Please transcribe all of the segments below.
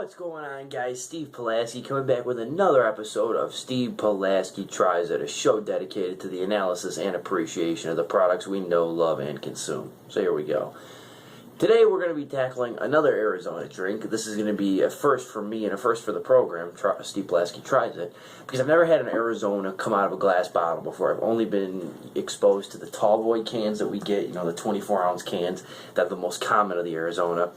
What's going on, guys? Steve Pulaski coming back with another episode of Steve Pulaski Tries It, a show dedicated to the analysis and appreciation of the products we know, love, and consume. So here we go. Today we're going to be tackling another Arizona drink. This is going to be a first for me and a first for the program, Steve Pulaski Tries It, because I've never had an Arizona come out of a glass bottle before. I've only been exposed to the tall boy cans that we get, the 24-ounce cans that are the most common of the Arizona.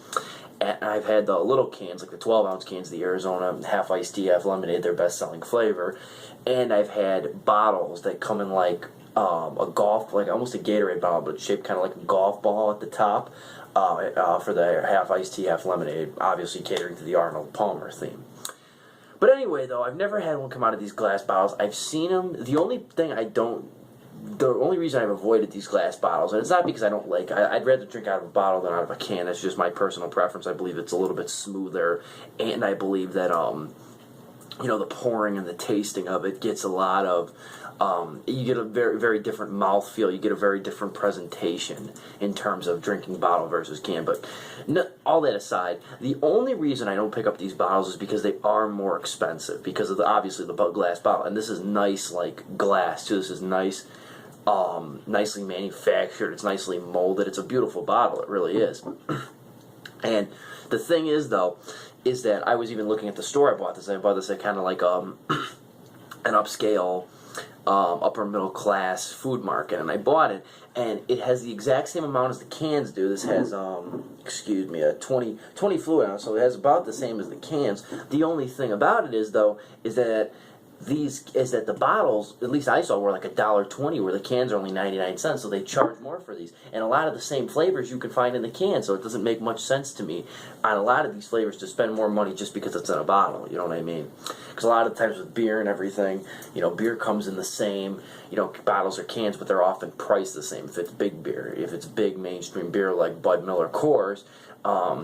And I've had the little cans, like the 12-ounce cans, the Arizona, half iced tea, half lemonade, their best-selling flavor. And I've had bottles that come in like a golf, like almost a Gatorade bottle, but shaped kind of like a golf ball at the top for the half iced tea, half lemonade, obviously catering to the Arnold Palmer theme. But anyway, though, I've never had one come out of these glass bottles. I've seen them. The only reason I've avoided these glass bottles, and it's not because I don't like, I'd rather drink out of a bottle than out of a can. That's just my personal preference. I believe it's a little bit smoother, and I believe that, the pouring and the tasting of it gets a lot of, you get a very, very different mouthfeel. You get a very different presentation in terms of drinking bottle versus can. But all that aside, the only reason I don't pick up these bottles is because they are more expensive, because of obviously the glass bottle. And this is nice, like glass too. This is nice. Nicely manufactured, it's nicely molded, it's a beautiful bottle, it really is. And the thing is, though, is that I was even looking at the store I bought this at kind of like an upscale, upper middle class food market, and I bought it, and it has the exact same amount as the cans do. This has, a 20 fluid ounce, so it has about the same as the cans. The only thing about it is that the bottles, at least I saw, were like $1.20, where the cans are only 99 cents, so they charge more for these. And a lot of the same flavors you can find in the can, so it doesn't make much sense to me on a lot of these flavors to spend more money just because it's in a bottle, you know what I mean? Because a lot of times with beer and everything, beer comes in the same, bottles or cans, but they're often priced the same. If it's big beer, if it's big mainstream beer like Bud, Miller, Coors,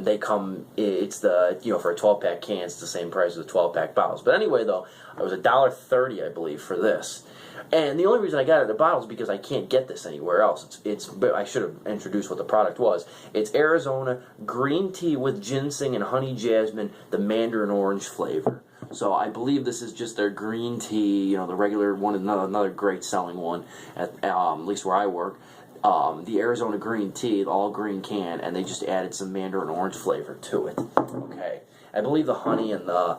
they come, it's the, for a 12-pack can, it's the same price as the 12-pack bottles. But anyway, though, it was $1.30, I believe, for this. And the only reason I got it in the bottle is because I can't get this anywhere else. I should have introduced what the product was. It's Arizona green tea with ginseng and honey jasmine, the Mandarin orange flavor. So I believe this is just their green tea, the regular one, another great selling one, at least where I work. The Arizona green tea, the all green can, and they just added some Mandarin orange flavor to it. Okay, I believe the honey and I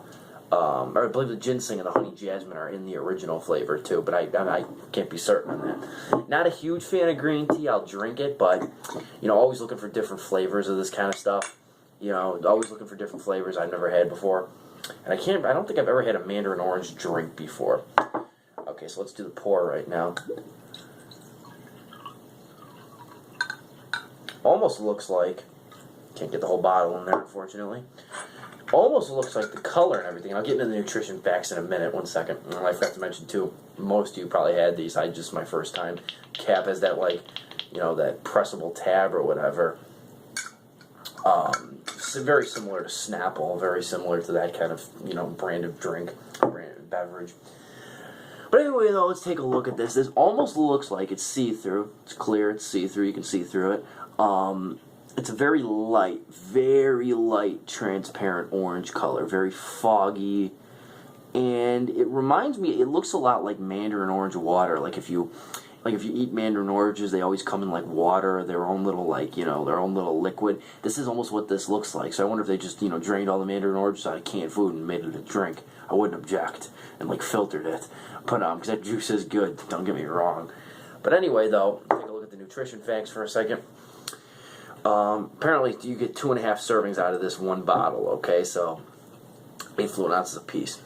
believe the ginseng and the honey jasmine are in the original flavor too, but I can't be certain on that. Not a huge fan of green tea. I'll drink it, but always looking for different flavors of this kind of stuff. Always looking for different flavors I've never had before, and I don't think I've ever had a Mandarin orange drink before. Okay, so let's do the pour right now. Almost looks like, can't get the whole bottle in there, unfortunately. Almost looks like the color and everything. I'll get into the nutrition facts in a minute. 1 second. I forgot to mention, too, most of you probably had these. Just my first time. Cap has that, that pressable tab or whatever. Very similar to Snapple. Very similar to that kind of, brand of drink, brand of beverage. But anyway, though, let's take a look at this. This almost looks like it's see-through. It's clear. It's see-through. You can see through it. It's a very light, transparent orange color, very foggy, and it reminds me, it looks a lot like Mandarin orange water. Like if you eat Mandarin oranges, they always come in like water, their own little their own little liquid. This is almost what this looks like. So I wonder if they just drained all the Mandarin oranges out of canned food and made it a drink. I wouldn't object, and filtered it, but because that juice is good. Don't get me wrong. But anyway, though, take a look at the nutrition facts for a second. Apparently you get 2.5 servings out of this one bottle, okay, so 8 fluid ounces a piece.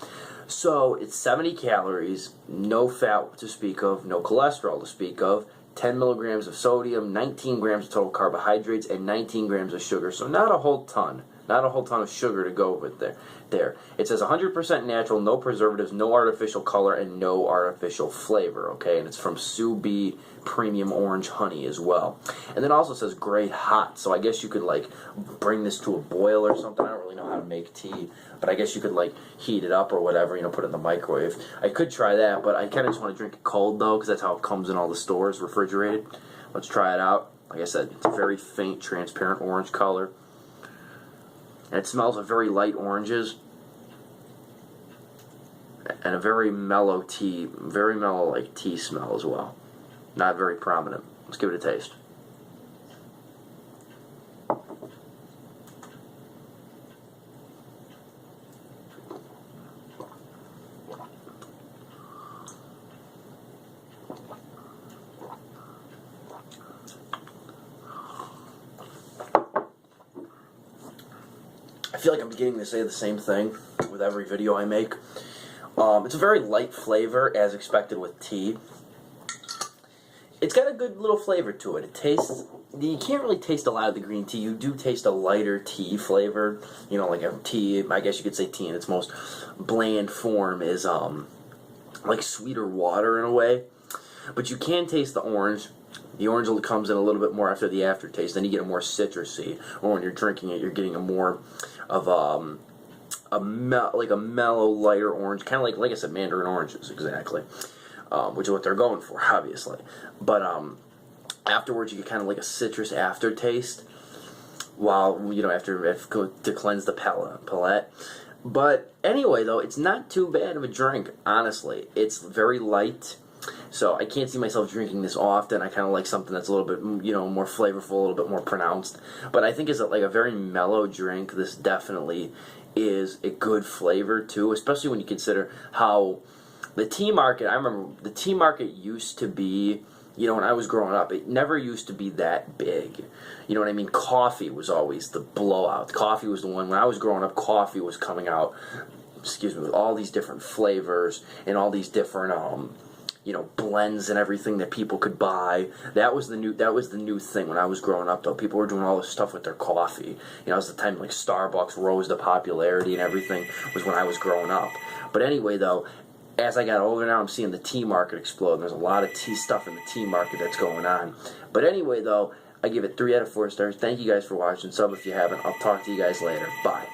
So it's 70 calories, no fat to speak of, no cholesterol to speak of, 10 milligrams of sodium, 19 grams of total carbohydrates, and 19 grams of sugar, so not a whole ton of sugar to go with there. It says 100% natural, no preservatives, no artificial color, and no artificial flavor, okay? And it's from Sue Bee Premium Orange Honey as well. And then also says grade hot, so I guess you could, bring this to a boil or something. I don't really know how to make tea, but I guess you could, heat it up or whatever, put it in the microwave. I could try that, but I kind of just want to drink it cold, though, because that's how it comes in all the stores, refrigerated. Let's try it out. Like I said, it's a very faint, transparent orange color. And it smells of very light oranges and a very mellow tea, very mellow like tea smell as well. Not very prominent. Let's give it a taste. I feel like I'm beginning to say the same thing with every video I make. It's a very light flavor, as expected with tea. It's got a good little flavor to it. It tastes... You can't really taste a lot of the green tea. You do taste a lighter tea flavor. You know, like a tea, I guess you could say tea in its most bland form is like sweeter water in a way. But you can taste the orange. The orange comes in a little bit more after the aftertaste. Then you get a more citrusy. Or when you're drinking it, you're getting a more of a mellow, lighter orange. Kind of like I said, Mandarin oranges, exactly. Which is what they're going for, obviously. But afterwards, you get kind of like a citrus aftertaste. While, you know, after to cleanse the palate. But anyway, though, it's not too bad of a drink, honestly. It's very light. So I can't see myself drinking this often. I kind of like something that's a little bit, you know, more flavorful, a little bit more pronounced. But I think as like a very mellow drink, this definitely is a good flavor too, especially when you consider how the tea market, I remember the tea market used to be, you know, when I was growing up, it never used to be that big. You know what I mean? Coffee was always the blowout. Coffee was the one, when I was growing up, coffee was coming out, excuse me, with all these different flavors and all these different, you know, blends and everything that people could buy. That was the new thing when I was growing up, though. People were doing all this stuff with their coffee. You know, it was the time like Starbucks rose to popularity and everything was when I was growing up. But anyway, though, as I got older now, I'm seeing the tea market explode. There's a lot of tea stuff in the tea market that's going on. But anyway, though, I give it 3 out of 4 stars. Thank you guys for watching. Sub if you haven't. I'll talk to you guys later. Bye.